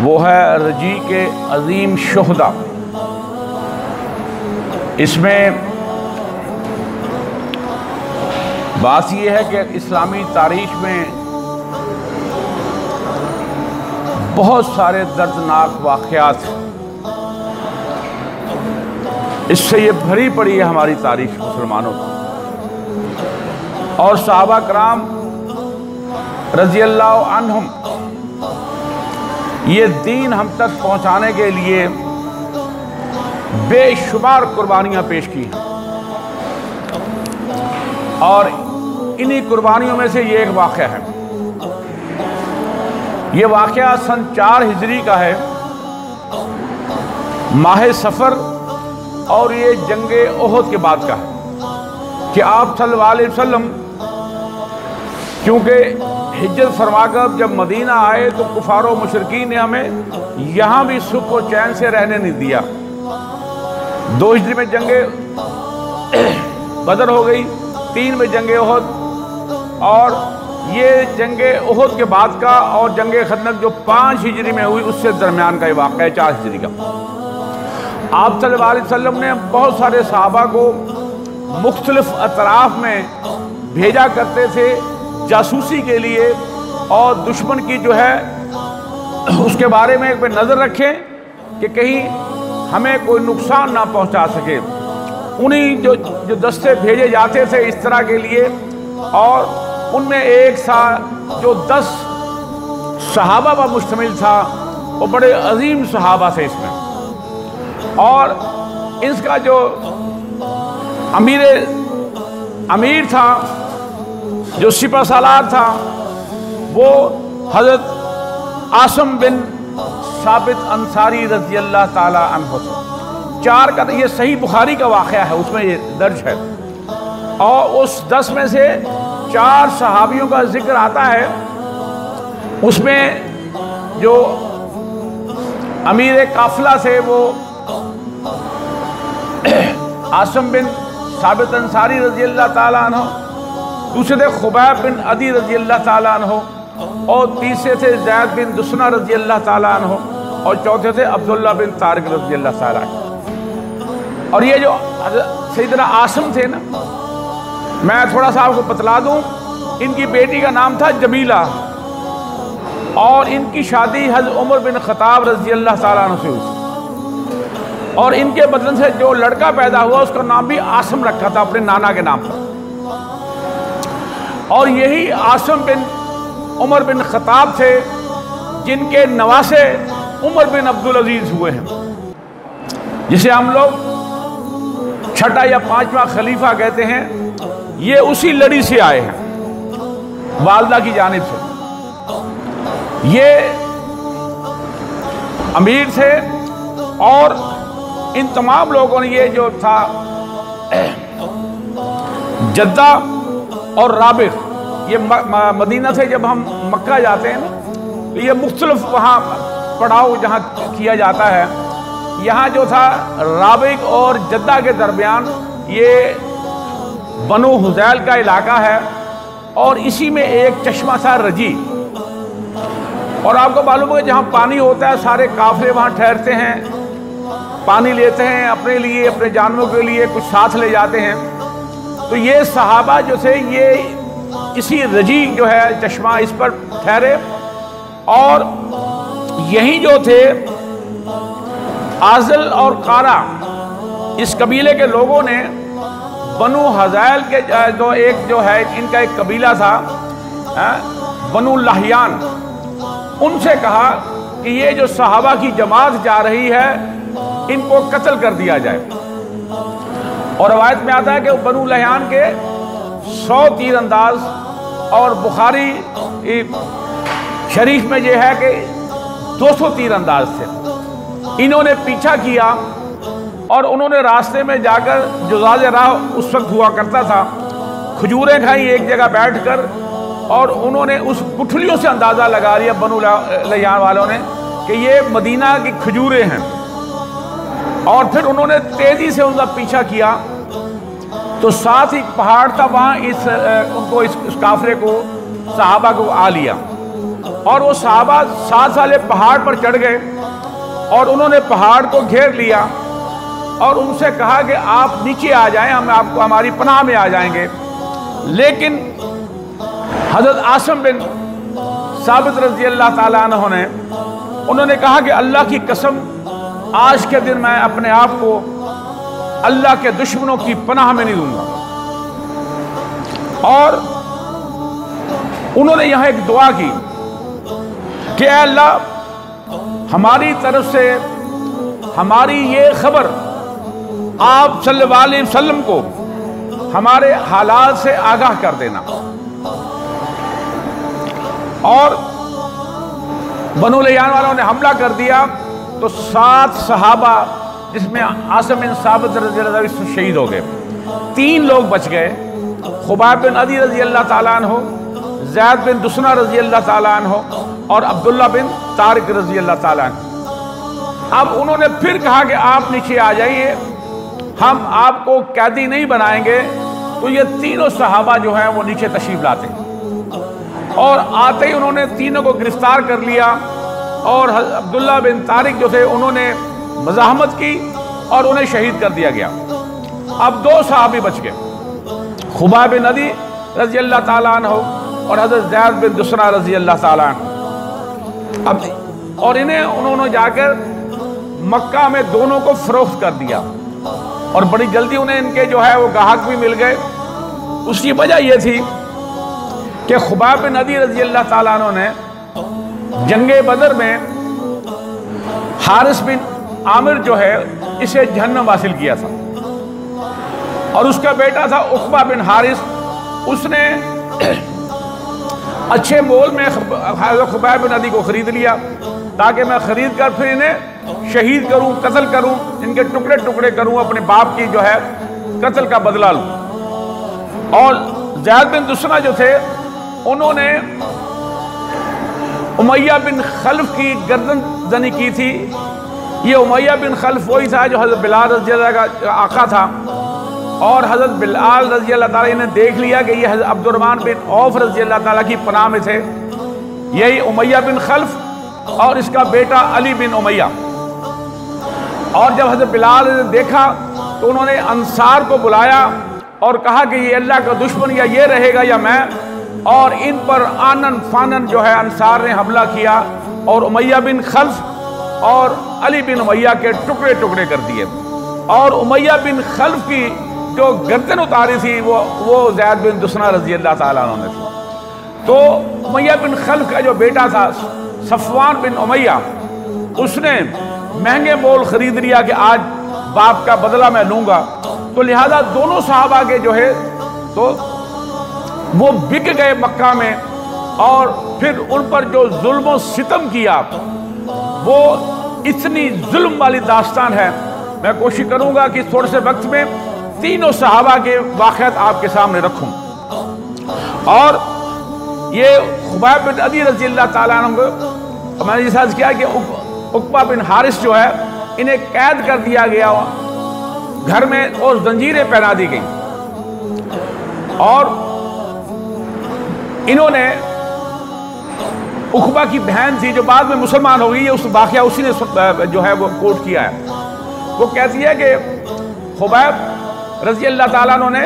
وہ ہے رجی کے عظیم شہداء۔ اس میں بات یہ ہے کہ اسلامی تاریخ میں بہت سارے دردناک واقعات، اس سے یہ بھری پڑی ہے ہماری تاریخ مسلمانوں کی، اور صحابہ کرام رضی اللہ عنہم یہ دین ہم تک پہنچانے کے لیے بے شمار قربانیاں پیش کی ہیں، اور انہی قربانیوں میں سے یہ ایک واقعہ ہے۔ یہ واقعہ سن 4 ہجری کا ہے، ماہ صفر، اور یہ جنگ احد کے بعد کا ہے کہ آپ صلی اللہ علیہ وسلم کیونکہ ہجرت فرما کر جب مدینہ آئے تو کفار و مشرکین نے ہمیں یہاں بھی سکھ و چین سے رہنے نہیں دیا۔ 2 ہجری میں جنگ بدر ہو گئی، 3 میں جنگ احد، اور یہ جنگ احد کے بعد کا اور جنگ خندق جو 5 ہجری میں ہوئی اس سے درمیان کا یہ واقعہ ہے 4 ہجری کا۔ آپ صلی اللہ علیہ وسلم نے بہت سارے صحابہ کو مختلف اطراف میں بھیجا کرتے تھے جاسوسی کے لیے، اور دشمن کی جو ہے اس کے بارے میں ایک بے نظر رکھیں کہ کہیں ہمیں کوئی نقصان نہ پہنچا سکے۔ انہی جو دستے بھیجے جاتے تھے اس طرح کے لیے، اور ان میں ایک تھا جو 10 صحابہ پر مشتمل تھا، وہ بڑے عظیم صحابہ تھے اس میں، اور اس کا جو امیر تھا، جو سپہ سالار تھا، وہ حضرت عاصم بن ثابت انصاری رضی اللہ تعالی عنہ تھا۔ 4 کا یہ صحیح بخاری کا واقعہ ہے، اس میں یہ درج ہے، اور اس 10 میں سے 4 صحابیوں کا ذکر آتا ہے۔ اس میں جو امیر قافلہ تھے وہ عاصم بن ثابت انصاری رضی اللہ تعالیٰ عنہ، دوسرے تھے خبیب بن عدی رضی اللہ تعالیٰ عنہ، اور تیسرے تھے زید بن دسنہ رضی اللہ تعالیٰ عنہ، اور چوتھے تھے عبداللہ بن طارق رضی اللہ تعالیٰ عنہ۔ اور یہ جو سیدنا عاصم تھے نا، میں تھوڑا سا آپ کو بتلا دوں، ان کی بیٹی کا نام تھا جمیلہ، اور ان کی شادی حضرت عمر بن خطاب رضی اللہ تعالیٰ عنہ سے ہوئی، اور ان کے بدن سے جو لڑکا پیدا ہوا اس کا نام بھی عاصم رکھا تھا اپنے نانا کے نام پر، اور یہی عاصم بن عمر بن خطاب تھے جن کے نواسے عمر بن عبدالعزیز ہوئے ہیں، جسے ہم لوگ 6واں یا 5واں خلیفہ کہتے ہیں۔ یہ اسی لڑی سے آئے ہیں، والدہ کی جانب سے۔ یہ امیر تھے، اور ان تمام لوگوں نے یہ جو تھا جدہ اور رابغ، یہ مدینہ سے جب ہم مکہ جاتے ہیں تو یہ مختلف وہاں پڑاؤ جہاں کیا جاتا ہے، یہاں جو تھا رابغ اور جدہ کے درمیان یہ بنو حذیل کا علاقہ ہے، اور اسی میں ایک چشمہ تھا رجی، اور آپ کو معلوم ہے جہاں پانی ہوتا ہے سارے قافلے وہاں ٹھہرتے ہیں، پانی لیتے ہیں اپنے لیے، اپنے جانوروں کے لیے کچھ ساتھ لے جاتے ہیں۔ تو یہ صحابہ جو تھے یہ اسی رجی جو ہے چشمہ اس پر ٹھہرے، اور یہی جو تھے آزل اور قارہ، اس قبیلے کے لوگوں نے بنو حذیل کے جو ہے ان کا ایک قبیلہ تھا بنو لحیان، ان سے کہا کہ یہ جو صحابہ کی جماعت جا رہی ہے ان کو قتل کر دیا جائے، اور روایت میں آتا ہے کہ بنو لحیان کے 100 تیر انداز، اور بخاری شریف میں یہ ہے کہ 200 تیر انداز تھے۔ انہوں نے پیچھا کیا، اور انہوں نے راستے میں جا کر جزاز راہ اس وقت ہوا کرتا تھا، کھجوریں کھائیں ایک جگہ بیٹھ کر، اور انہوں نے اس گٹھلیوں سے اندازہ لگا لیا بنو لحیان والوں نے کہ یہ مدینہ کی کھجوریں ہیں، اور پھر انہوں نے تیزی سے ان کا پیچھا کیا، تو ساتھ ہی پہاڑ تھا وہاں اس قافلے کو صحابہ کو آ لیا، اور وہ صحابہ 7 سالے پہاڑ پر چڑھ گئے اور انہوں نے پہاڑ کو گھیر لیا اور ان سے کہا کہ آپ نیچے آ جائیں، ہم آپ کو ہماری پناہ میں آ جائیں گے. لیکن حضرت عاصم بن ثابت رضی اللہ تعالیٰ عنہ نے انہوں نے کہا کہ اللہ کی قسم آج کے دن میں اپنے آپ کو اللہ کے دشمنوں کی پناہ میں نہیں دوں گا. اور انہوں نے یہاں ایک دعا کی کہ اے اللہ ہماری طرف سے ہماری یہ خبر آپ صلی اللہ علیہ وسلم کو ہمارے حالات سے آگاہ کر دینا. اور بنو لیان والوں نے حملہ کر دیا تو 7 صحابہ جس میں عاصم بن ثابت رضی اللہ عنہ شہید ہو گئے. 3 لوگ بچ گئے، خباب بن عدی رضی اللہ تعالیٰ عنہ، زید بن دسنہ رضی اللہ تعالیٰ عنہ اور عبداللہ بن طارق رضی اللہ تعالیٰ عنہ. اب انہوں نے پھر کہا کہ آپ نیچے آ جائیے، ہم آپ کو قیدی نہیں بنائیں گے. تو یہ تینوں صحابہ جو ہیں وہ نیچے تشریف لاتے اور آتے ہی انہوں نے تینوں کو گرفتار کر لیا اور عبداللہ بن طارق جو تھے انہوں نے مزاحمت کی اور انہیں شہید کر دیا گیا. اب 2 صحابی بچ گئے، خباب بن عدی رضی اللہ تعالیٰ عنہ اور حضرت زید بن دسنہ رضی اللہ تعالیٰ عنہ. اب اور انہوں نے جا کر مکہ میں دونوں کو فروخت کر دیا اور بڑی جلدی انہیں ان کے جو ہے وہ گاہک بھی مل گئے. اس کی وجہ یہ تھی کہ خباب بن عدی رضی اللہ تعالیٰ عنہ نے جنگ بدر میں حارث بن عامر جو ہے اسے جہنم حاصل کیا تھا اور اس کا بیٹا تھا عقبہ بن حارث. اس نے اچھے مول میں خباب بن عدی کو خرید لیا تاکہ میں خرید کر پھر انہیں شہید کروں، قتل کروں، ان کے ٹکڑے ٹکڑے کروں، اپنے باپ کی جو ہے قتل کا بدلہ لوں. اور زید بن دسنہ جو تھے انہوں نے امیہ بن خلف کی گردن زنی کی تھی. یہ امیہ بن خلف وہی تھا جو حضرت بلال رضی اللہ کا آقا تھا اور حضرت بلال رضی اللہ تعالیٰ نے دیکھ لیا کہ یہ حضرت عبد الرحمن بن عوف رضی اللہ تعالیٰ کی پناہ میں تھے. یہی امیہ بن خلف اور اس کا بیٹا علی بن امیہ. اور جب حضرت بلال نے دیکھا تو انہوں نے انصار کو بلایا اور کہا کہ یہ اللہ کا دشمن یا یہ رہے گا یا میں. اور ان پر آنن فانن جو ہے انصار نے حملہ کیا اور امیہ بن خلف اور علی بن امیہ کے ٹکڑے ٹکڑے کر دیے. اور امیہ بن خلف کی جو گردن اتاری تھی وہ زید بن دسنہ رضی اللہ تعالیٰ عنہ نے تھی. تو امیہ بن خلف کا جو بیٹا تھا صفوان بن امیہ اس نے مہنگے مول خرید لیا کہ آج باپ کا بدلہ میں لوں گا. تو لہذا دونوں صحابہ کے جو ہے تو وہ بک گئے مکہ میں اور پھر ان پر جو ظلم و ستم کیا وہ اتنی ظلم والی داستان ہے. میں کوشش کروں گا کہ تھوڑے سے وقت میں تینوں صحابہ کے واقعات آپ کے سامنے رکھوں. اور یہ خباب بن عدی رضی اللہ تعالیٰ عنہ کو میں نے جیسا کیا کہ عقبہ بن حارث جو ہے انہیں قید کر دیا گیا گھر میں اور زنجیریں پہنا دی گئیں. اور انہوں نے عقبہ کی بہن تھی جو بعد میں مسلمان ہو گئی ہے، اس واقعہ اسی نے جو ہے وہ کوٹ کیا ہے. وہ کہتی ہے کہ خباب رضی اللہ تعالیٰ عنہ نے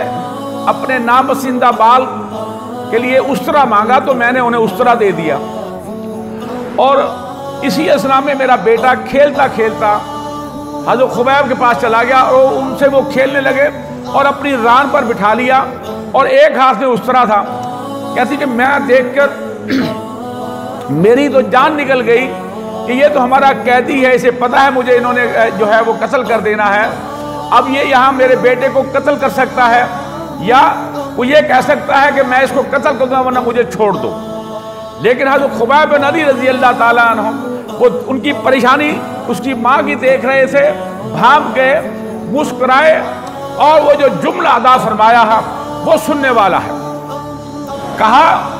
اپنے ناپسندہ بال کے لیے استرا مانگا تو میں نے انہیں استرا دے دیا. اور اسی اثنا میں میرا بیٹا کھیلتا کھیلتا حضرت خباب کے پاس چلا گیا اور ان سے وہ کھیلنے لگے اور اپنی ران پر بٹھا لیا اور ایک ہاتھ میں استرا تھا. کہتی کہ میں دیکھ کر میری تو جان نکل گئی کہ یہ تو ہمارا قیدی ہے، اسے پتہ ہے مجھے انہوں نے جو ہے وہ قتل کر دینا ہے. اب یہ یہاں میرے بیٹے کو قتل کر سکتا ہے یا وہ یہ کہہ سکتا ہے کہ میں اس کو قتل کر دوں ورنہ مجھے چھوڑ دو. لیکن حضرت خباب بن عدی رضی اللہ تعالیٰ عنہ وہ ان کی پریشانی اس کی ماں کی دیکھ رہے تھے، بھاگ گئے، مسکرائے اور وہ جو جملہ ادا فرمایا ہے وہ سننے والا ہے. کہا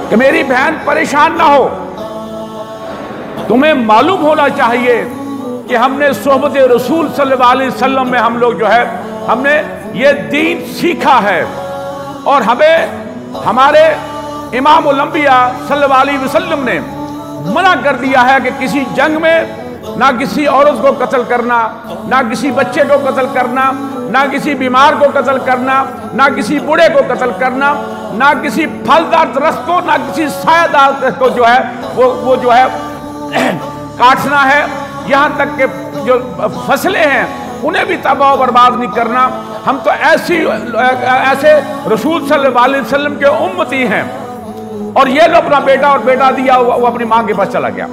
کہ میری بہن پریشان نہ ہو، تمہیں معلوم ہونا چاہیے کہ ہم نے صحبت رسول صلی اللہ علیہ وسلم میں ہم لوگ جو ہے ہم نے یہ دین سیکھا ہے اور ہمیں ہمارے امام الانبیاء صلی اللہ علیہ وسلم نے منع کر دیا ہے کہ کسی جنگ میں نہ کسی عورت کو قتل کرنا، نہ کسی بچے کو قتل کرنا، نہ کسی بیمار کو قتل کرنا، نہ کسی بوڑھے کو قتل کرنا، نہ کسی پھلدار درخت کو، نہ کسی سایہ دار درخت کو جو ہے وہ جو ہے کاٹنا ہے، یہاں تک کہ جو فصلیں ہیں انہیں بھی تباہ و برباد نہیں کرنا۔ ہم تو ایسے رسول صلی اللہ علیہ وسلم کے امتی ہیں، اور یہ جو اپنا بیٹا اور بیٹا دیا وہ اپنی ماں کے پاس چلا گیا۔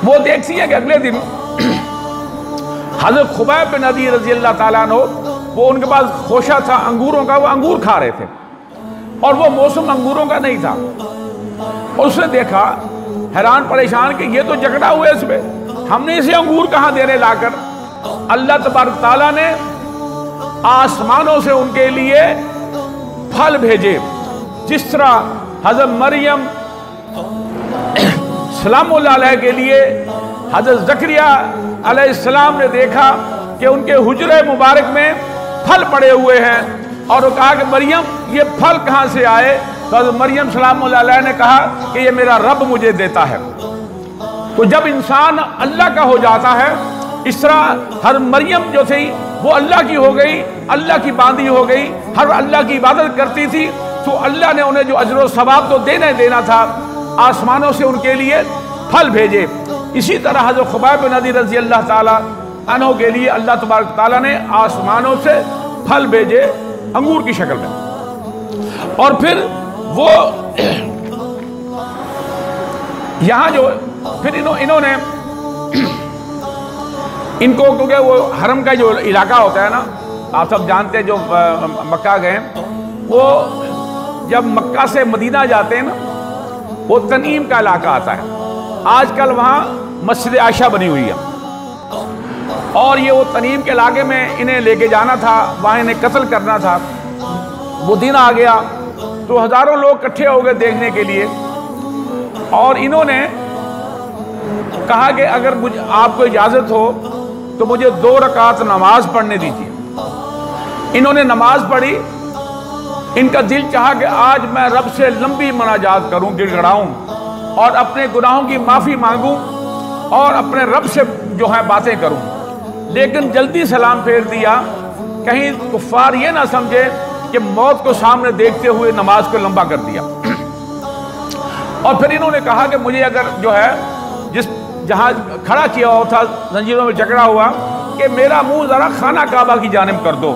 وہ دیکھتی ہے کہ اگلے دن حضرت خبیب بن عدی رضی اللہ تعالیٰ عنہ، وہ ان کے پاس خوشہ تھا انگوروں کا، وہ انگور کھا رہے تھے اور وہ موسم انگوروں کا نہیں تھا، اور اس نے دیکھا حیران پریشان کہ یہ تو جھگڑا ہوا ہے اس پہ، ہم نے اسے انگور کہاں دے رہے لا کر؟ اللہ تبارک تعالیٰ نے آسمانوں سے ان کے لیے پھل بھیجے، جس طرح حضرت مریم سلام اللہ علیہ کے لیے حضرت زکریا علیہ السلام نے دیکھا کہ ان کے حجرے مبارک میں پھل پڑے ہوئے ہیں، اور وہ کہا کہ مریم یہ پھل کہاں سے آئے؟ تو حضرت مریم سلام اللہ علیہ نے کہا کہ یہ میرا رب مجھے دیتا ہے۔ تو جب انسان اللہ کا ہو جاتا ہے، اس طرح ہر مریم جو تھی وہ اللہ کی ہو گئی، اللہ کی باندھی ہو گئی، ہر اللہ کی عبادت کرتی تھی، تو اللہ نے انہیں جو اجر و ثواب تو دینا تھا، آسمانوں سے ان کے لیے پھل بھیجے۔ اسی طرح حضرت خبیب بن عدی رضی اللہ تعالیٰ عنہ کے لیے اللہ تبارک تعالیٰ نے آسمانوں سے پھل بھیجے انگور کی شکل میں۔ اور پھر وہ یہاں جو پھر انہوں نے ان کو، کیونکہ وہ حرم کا جو علاقہ ہوتا ہے نا، آپ سب جانتے ہیں جو مکہ گئے، وہ جب مکہ سے مدینہ جاتے ہیں نا، وہ تنعیم کا علاقہ آتا ہے، آج کل وہاں مسجد عائشہ بنی ہوئی ہے، اور یہ وہ تنعیم کے علاقے میں انہیں لے کے جانا تھا، وہاں انہیں قتل کرنا تھا۔ مدینہ آ گیا تو ہزاروں لوگ اکٹھے ہو گئے دیکھنے کے لیے، اور انہوں نے کہا کہ اگر آپ کو اجازت ہو تو مجھے 2 رکعت نماز پڑھنے دیجیے۔ انہوں نے نماز پڑھی، ان کا دل چاہا کہ آج میں رب سے لمبی مناجات کروں، گڑ گڑاؤں اور اپنے گناہوں کی معافی مانگوں اور اپنے رب سے جو ہے باتیں کروں، لیکن جلدی سلام پھیر دیا، کہیں کفار یہ نہ سمجھے کہ موت کو سامنے دیکھتے ہوئے نماز کو لمبا کر دیا۔ اور پھر انہوں نے کہا کہ مجھے اگر جو ہے جہاں کھڑا کیا ہوا تھا زنجیروں میں جکڑا ہوا، کہ میرا منہ ذرا خانہ کعبہ کی جانب کر دو،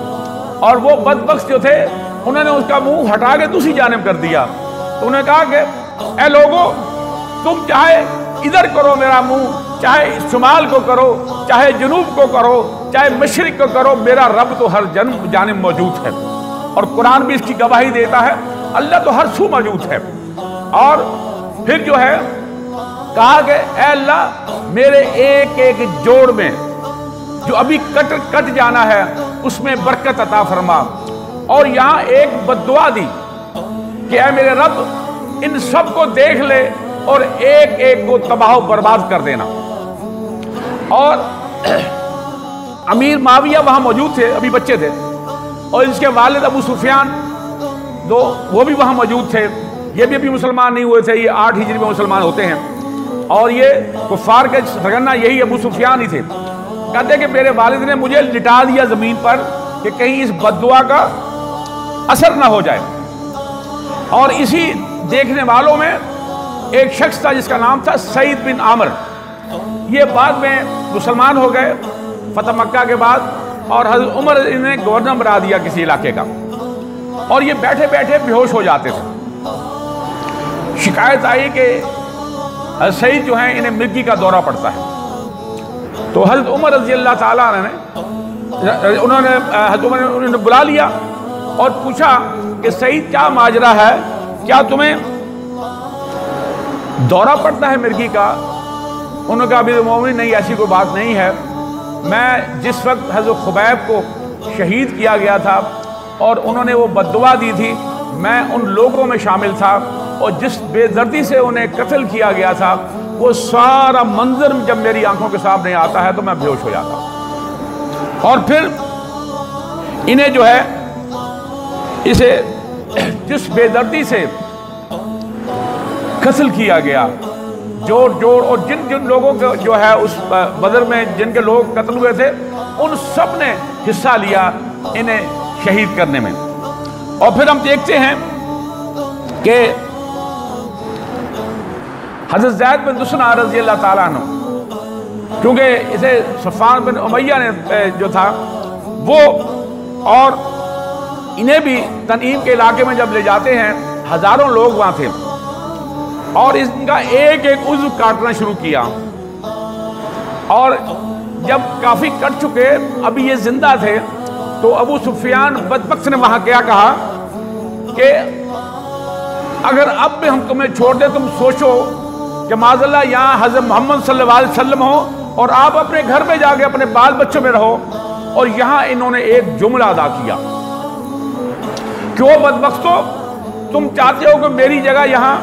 اور وہ بدبخت جو تھے انہوں نے اس کا منہ ہٹا کے دوسری جانب کر دیا۔ تو انہوں نے کہا کہ اے لوگو، تم چاہے ادھر کرو میرا منہ، چاہے شمال کو کرو، چاہے جنوب کو کرو، چاہے مشرق کو کرو، میرا رب تو ہر جانب موجود ہے، اور قرآن بھی اس کی گواہی دیتا ہے، اللہ تو ہر سو موجود ہے۔ اور پھر جو ہے کہا کہ اے اللہ، میرے ایک ایک جوڑ میں جو ابھی کٹ جانا ہے اس میں برکت عطا فرما، اور یہاں ایک بددعا دی کہ اے میرے رب، ان سب کو دیکھ لے اور ایک ایک کو تباہ و برباد کر دینا۔ اور امیر معاویہ وہاں موجود تھے، ابھی بچے تھے، اور اس کے والد ابو سفیان وہ بھی وہاں موجود تھے، یہ بھی ابھی مسلمان نہیں ہوئے تھے، یہ 8 ہجری میں مسلمان ہوتے ہیں، اور یہ کفار کے سرگنا یہی ابو سفیان ہی تھے۔ کہتے ہیں کہ میرے والد نے مجھے لٹا دیا زمین پر کہ کہیں اس بددعا کا اثر نہ ہو جائے، اور اسی دیکھنے والوں میں ایک شخص تھا جس کا نام تھا سعید بن عامر، یہ بعد میں مسلمان ہو گئے فتح مکہ کے بعد، اور حضرت عمر انہیں گورنر بنا دیا کسی علاقے کا، اور یہ بیٹھے بیٹھے بے ہوش ہو جاتے تھے۔ شکایت آئی کہ حضرت سعید جو ہیں انہیں مرگی کا دورہ پڑتا ہے، تو حضرت عمر رضی اللہ تعالیٰ انہوں نے بلا لیا اور پوچھا کہ سعید کیا ماجرا ہے، کیا تمہیں دورہ پڑتا ہے مرگی کا؟ انہوں نے کہا امیر المومنین نہیں، ایسی کوئی بات نہیں ہے، میں جس وقت حضرت خبیب کو شہید کیا گیا تھا اور انہوں نے وہ بددعا دی تھی، میں ان لوگوں میں شامل تھا، اور جس بے دردی سے انہیں قتل کیا گیا تھا وہ سارا منظر جب میری آنکھوں کے سامنے آتا ہے تو میں بے ہوش ہو جاتا ہوں۔ اور پھر انہیں جو ہے اسے جس بے دردی سے قتل کیا گیا جوڑ جوڑ، اور جن جن لوگوں کو جو ہے اس بدر میں جن کے لوگ قتل ہوئے تھے ان سب نے حصہ لیا انہیں شہید کرنے میں۔ اور پھر ہم دیکھتے ہیں کہ حضرت زید بن دسنہ رضی اللہ تعالیٰ عنہ، کیونکہ اسے صفوان بن امیہ نے جو تھا وہ، اور انہیں بھی تنعیم کے علاقے میں جب لے جاتے ہیں ہزاروں لوگ وہاں تھے، اور اس کا ایک ایک عضو کاٹنا شروع کیا، اور جب کافی کٹ چکے ابھی یہ زندہ تھے تو ابو سفیان بدبخت نے وہاں کیا کہا کہ اگر اب بھی ہم تمہیں چھوڑ دیں، تم سوچو کہ معاذ اللہ یہاں حضرت محمد صلی اللہ علیہ وسلم ہو اور آپ اپنے گھر میں جا کے اپنے بال بچوں میں رہو، اور یہاں انہوں نے ایک جملہ ادا کیا، کیوں بدبختو، تم چاہتے ہو کہ میری جگہ یہاں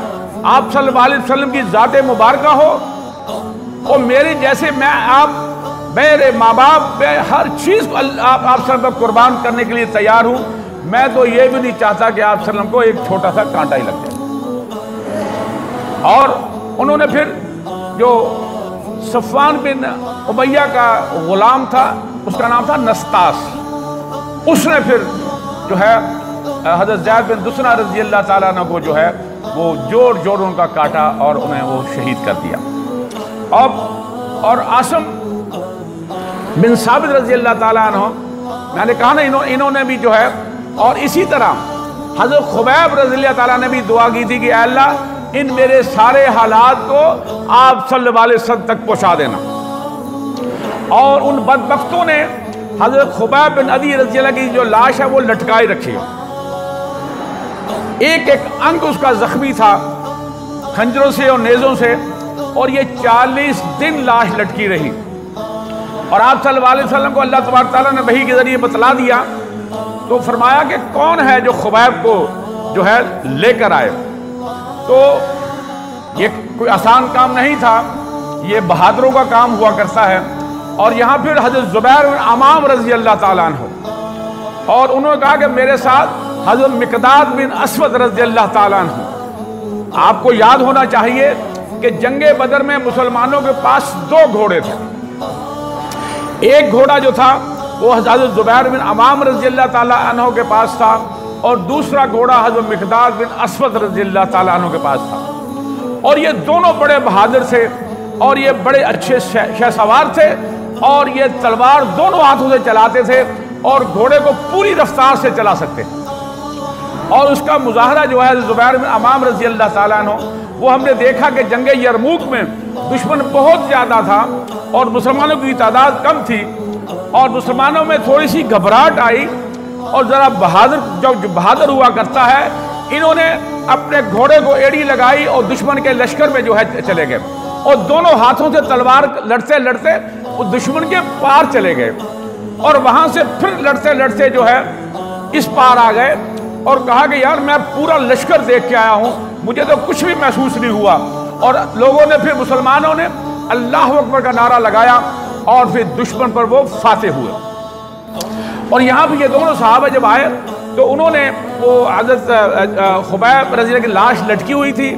آپ صلی اللہ علیہ وسلم کی ذات مبارکہ ہو، اور میرے جیسے میں آپ، میرے ماں باپ، میں ہر چیز کو آپ صلی اللہ علیہ وسلم قربان کرنے کے لیے تیار ہوں، میں تو یہ بھی نہیں چاہتا کہ آپ صلی اللہ علیہ وسلم کو ایک چھوٹا سا کانٹا ہی لگ جائے۔ اور انہوں نے پھر جو صفوان بن امیہ کا غلام تھا، اس کا نام تھا نستاس، اس نے پھر جو ہے حضرت زید بن دسنہ رضی اللہ تعالیٰ عنہ کو جو ہے وہ جوڑ جوڑ ان کا کاٹا اور انہیں وہ شہید کر دیا۔ اور عاصم بن ثابت رضی اللہ تعالیٰ عنہ، میں نے کہا نا انہوں نے بھی جو ہے، اور اسی طرح حضرت خبیب رضی اللہ تعالیٰ نے بھی دعا کی تھی کہ اے اللہ ان میرے سارے حالات کو آپ صلی اللہ علیہ وسلم تک پہنچا دینا، اور ان بدبختوں نے حضرت خبیب بن عدی رضی اللہ کی جو لاش ہے وہ لٹکائی رکھی، ایک ایک انگ اس کا زخمی تھا خنجروں سے اور نیزوں سے، اور یہ 40 دن لاش لٹکی رہی، اور آپ صلی اللہ علیہ وسلم کو اللہ تبارک تعالیٰ نے وحی کے ذریعے بتلا دیا، تو فرمایا کہ کون ہے جو خبیب کو جو ہے لے کر آئے، تو یہ کوئی آسان کام نہیں تھا، یہ بہادروں کا کام ہوا کرتا ہے۔ اور یہاں پھر حضرت زبیر بن عمام رضی اللہ تعالیٰ عنہ، اور انہوں نے کہا کہ میرے ساتھ حضرت مقداد بن اسود رضی اللہ تعالیٰ عنہ۔ آپ کو یاد ہونا چاہیے کہ جنگ بدر میں مسلمانوں کے پاس 2 گھوڑے تھے، ایک گھوڑا جو تھا وہ حضرت زبیر بن عمام رضی اللہ تعالیٰ عنہ کے پاس تھا، اور دوسرا گھوڑا حضرت مقداد بن اسود رضی اللہ تعالیٰ عنہ کے پاس تھا، اور یہ دونوں بڑے بہادر تھے، اور یہ بڑے اچھے شہ سوار تھے، اور یہ تلوار دونوں ہاتھوں سے چلاتے تھے، اور گھوڑے کو پوری رفتار سے چلا سکتے تھے۔ اور اس کا مظاہرہ جو ہے زبیر بن عمام رضی اللہ تعالیٰ عنہ، وہ ہم نے دیکھا کہ جنگ یرموک میں دشمن بہت زیادہ تھا اور مسلمانوں کی تعداد کم تھی، اور مسلمانوں میں تھوڑی سی گھبراہٹ آئی، اور ذرا جو بہادر ہوا کرتا ہے، انہوں نے اپنے گھوڑے کو ایڑی لگائی اور دشمن کے لشکر میں جو ہے چلے گئے، اور دونوں ہاتھوں سے تلوار لڑتے لڑتے وہ دشمن کے پار چلے گئے، اور وہاں سے پھر لڑتے لڑتے جو ہے اس پار آ گئے، اور کہا کہ یار میں پورا لشکر دیکھ کے آیا ہوں، مجھے تو کچھ بھی محسوس نہیں ہوا، اور لوگوں نے پھر مسلمانوں نے اللہ اکبر کا نعرہ لگایا، اور پھر دشمن پر وہ فاتح ہوئے۔ اور یہاں بھی یہ دونوں صحابہ جب آئے تو انہوں نے وہ حضرت خبیب رضی اللہ کی لاش لٹکی ہوئی تھی،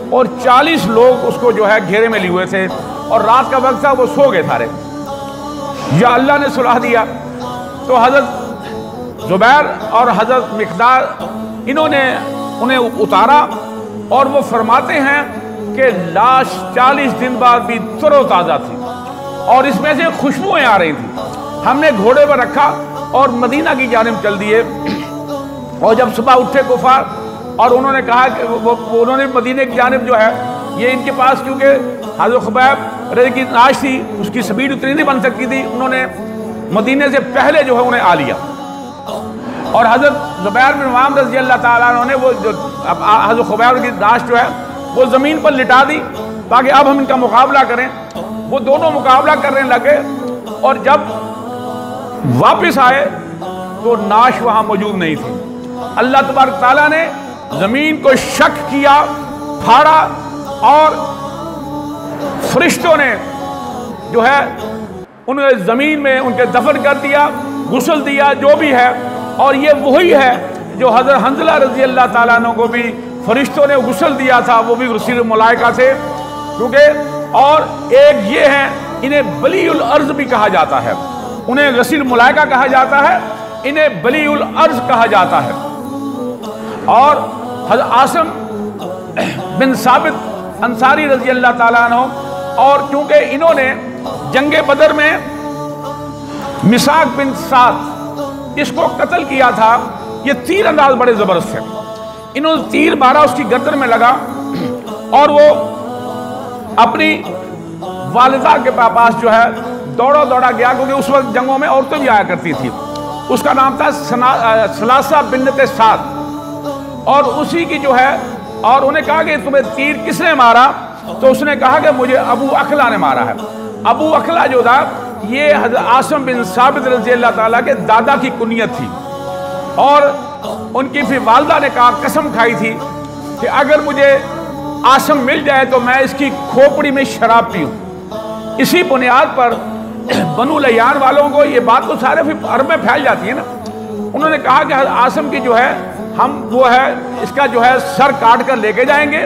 اور 40 لوگ اس کو جو ہے گھیرے میں لیے ہوئے تھے، اور رات کا وقت تھا، وہ سو گئے سارے، یا اللہ نے صلح دیا، تو حضرت زبیر اور حضرت مقداد انہوں نے انہیں اتارا، اور وہ فرماتے ہیں کہ لاش 40 دن بعد بھی تر و تازہ تھی، اور اس میں سے خوشبوئیں آ رہی تھیں۔ ہم نے گھوڑے پر رکھا اور مدینہ کی جانب چل دیے، اور جب صبح اٹھے کفار، اور انہوں نے کہا کہ انہوں نے مدینہ کی جانب جو ہے، یہ ان کے پاس کیونکہ حضرت خبیب رضی کی لاش تھی، اس کی سپیڈ اتنی نہیں بن سکتی تھی، انہوں نے مدینہ سے پہلے جو ہے انہیں آ لیا، اور حضرت زبیر بن عوام رضی اللہ تعالیٰ عنہ نے وہ جو حضرت خبیب کی لاش جو ہے وہ زمین پر لٹا دی، تاکہ اب ہم ان کا مقابلہ کریں۔ وہ دونوں مقابلہ کرنے لگے، اور جب واپس آئے تو ناش وہاں موجود نہیں تھی۔ اللہ تبارک تعالیٰ نے زمین کو شق کیا، پھاڑا، اور فرشتوں نے جو ہے انہیں زمین میں ان کے دفن کر دیا، غسل دیا، جو بھی ہے، اور یہ وہی ہے جو حضرت حنظلہ رضی اللہ تعالیٰ عنہ کو بھی فرشتوں نے غسل دیا تھا وہ بھی غسیل ملائکہ سے، کیونکہ اور ایک یہ ہے انہیں بلی الارض بھی کہا جاتا ہے، انہیں غسیل ملائکہ کہا جاتا ہے، انہیں بلی الارض کہا جاتا ہے۔ اور حضرت عاصم بن ثابت انصاری رضی اللہ تعالیٰ عنہ، اور چونکہ انہوں نے جنگ بدر میں مساق بن سعد اس کو قتل کیا تھا، یہ تیر انداز بڑے زبردست ہے، انہوں نے تیر مارا اس کی گردن میں لگا اور وہ اپنی والدہ کے پاس جو ہے دوڑا دوڑا گیا، کیونکہ اس وقت جنگوں میں عورتیں بھی آیا کرتی تھی، اس کا نام تھا سلاسہ بنت سعد، اور اسی کی جو ہے، اور انہیں کہا کہ تمہیں تیر کس نے مارا؟ تو اس نے کہا کہ مجھے ابو اخلا نے مارا ہے۔ ابو اخلا جو تھا یہ حضرت عاصم بن ثابت رضی اللہ تعالیٰ کے دادا کی کنیت تھی، اور ان کی پھر والدہ نے کہا، قسم کھائی تھی کہ اگر مجھے عاصم مل جائے تو میں اس کی کھوپڑی میں شراب پیوں۔ اسی بنیاد پر بنو لیان والوں کو یہ بات تو سارے عرب میں پھیل جاتی ہے نا، انہوں نے کہا کہ عاصم کی جو ہے ہم وہ ہے اس کا جو ہے سر کاٹ کر لے کے جائیں گے،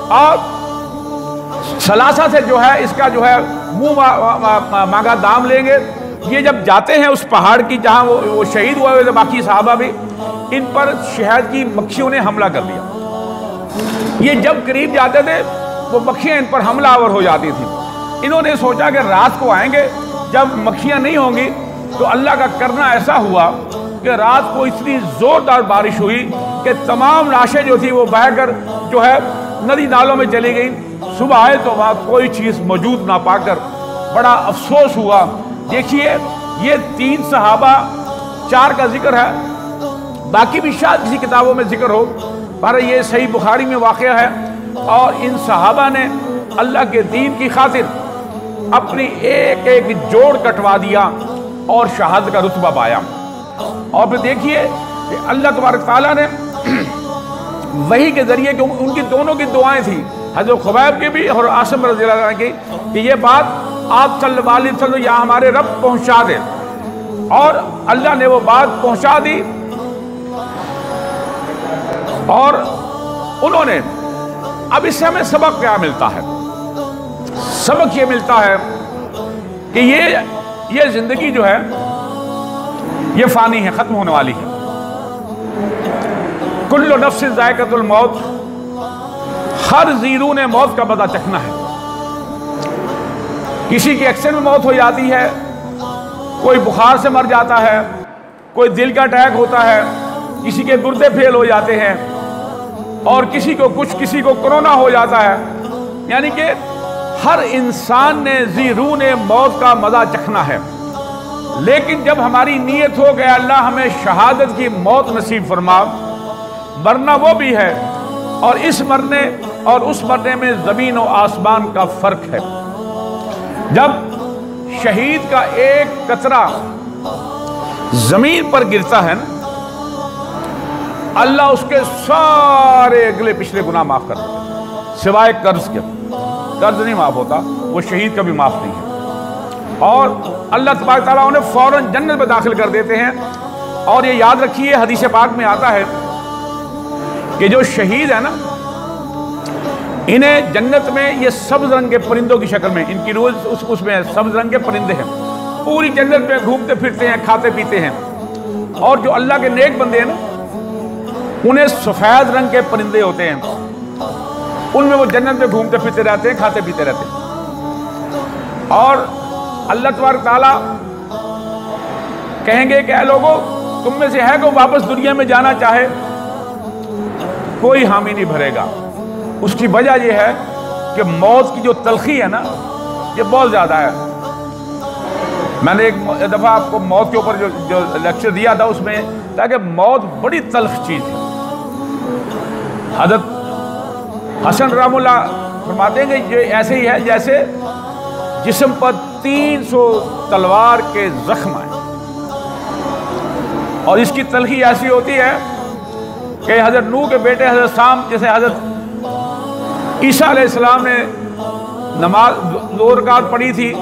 اور سلاسہ سے جو ہے اس کا جو ہے منہ مانگا دام لیں گے۔ یہ جب جاتے ہیں اس پہاڑ کی جہاں وہ شہید ہوئے ہوئے تھے، باقی صحابہ بھی، ان پر شہد کی مکھیوں نے حملہ کر دیا۔ یہ جب قریب جاتے تھے وہ مکھیاں ان پر حملہ آور ہو جاتی تھی۔ انہوں نے سوچا کہ رات کو آئیں گے، جب مکھیاں نہیں ہوں گی تو اللہ کا کرنا ایسا ہوا کہ رات کو اتنی زوردار بارش ہوئی کہ تمام لاشیں جو تھی وہ بہہ کر جو ہے ندی نالوں میں چلی گئیں۔ صبح آئے تو وہاں کوئی چیز موجود نہ پا کر بڑا افسوس ہوا۔ دیکھیے یہ 3 صحابہ، 4 کا ذکر ہے، باقی بھی شاید کسی کتابوں میں ذکر ہو، پر یہ صحیح بخاری میں واقعہ ہے، اور ان صحابہ نے اللہ کے دین کی خاطر اپنی ایک ایک جوڑ کٹوا دیا اور شہادت کا رتبہ پایا۔ اور پھر دیکھیے کہ اللہ تبارک تعالیٰ نے وحی کے ذریعے، کہ ان کی دونوں کی دعائیں تھیں، حضرت خبیب کی بھی اور عاصم رضی اللہ عنہ کی، کہ یہ بات آپ صلی اللہ علیہ وسلم یا ہمارے رب پہنچا دے، اور اللہ نے وہ بات پہنچا دی۔ اور انہوں نے، اب اس سے ہمیں سبق کیا ملتا ہے؟ سبق یہ ملتا ہے کہ یہ زندگی جو ہے یہ فانی ہے، ختم ہونے والی ہے۔ کل نفس ذائقۃ الموت، ہر زیرو نے موت کا مزہ چکھنا ہے۔ کسی کی ایکسیڈنٹ میں موت ہو جاتی ہے، کوئی بخار سے مر جاتا ہے، کوئی دل کا اٹیک ہوتا ہے، کسی کے گردے فیل ہو جاتے ہیں، اور کسی کو کچھ، کسی کو کرونا ہو جاتا ہے۔ یعنی کہ ہر انسان نے زیرو نے موت کا مزہ چکھنا ہے، لیکن جب ہماری نیت ہو کہ اللہ ہمیں شہادت کی موت نصیب فرما، مرنا وہ بھی ہے، اور اس مرنے اور اس مرنے میں زمین و آسمان کا فرق ہے۔ جب شہید کا ایک قطرہ زمین پر گرتا ہے نا، اللہ اس کے سارے اگلے پچھلے گناہ معاف کر دیتا ہے، سوائے قرض کے۔ قرض نہیں معاف ہوتا، وہ شہید کا بھی معاف نہیں ہے، اور اللہ تبارک تعالیٰ انہیں فوراً جنت میں داخل کر دیتے ہیں۔ اور یہ یاد رکھیے، حدیث پاک میں آتا ہے کہ جو شہید ہے نا، انہیں جنت میں یہ سبز رنگ کے پرندوں کی شکل میں، ان کی روز اس میں سبز رنگ کے پرندے ہیں، پوری جنت میں گھومتے پھرتے ہیں، کھاتے پیتے ہیں۔ اور جو اللہ کے نیک بندے ہیں نا، انہیں سفید رنگ کے پرندے ہوتے ہیں، ان میں وہ جنت میں گھومتے پھرتے رہتے ہیں، کھاتے پیتے رہتے ہیں۔ اور اللہ تبارک تعالیٰ کہیں گے کہ اے لوگوں، تم میں سے ہے کہ واپس دنیا میں جانا چاہے؟ کوئی حامی نہیں بھرے گا۔ اس کی وجہ یہ ہے کہ موت کی جو تلخی ہے نا، یہ بہت زیادہ ہے۔ میں نے ایک دفعہ آپ کو موت کے اوپر جو لیکچر دیا تھا، اس میں تاکہ موت بڑی تلخ چیز ہے۔ حضرت حسن رحمہ اللہ فرماتے ہیں کہ یہ ایسے ہی ہے جیسے جسم پر 300 تلوار کے زخم آئے، اور اس کی تلخی ایسی ہوتی ہے کہ حضرت نوح کے بیٹے حضرت سام، جیسے حضرت عیسیٰ علیہ السلام نے نماز 2 رکعت پڑھی تھی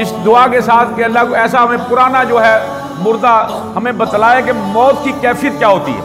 اس دعا کے ساتھ کہ اللہ کو ایسا ہمیں پرانا جو ہے مردہ ہمیں بتلائے کہ موت کی کیفیت کیا ہوتی ہے۔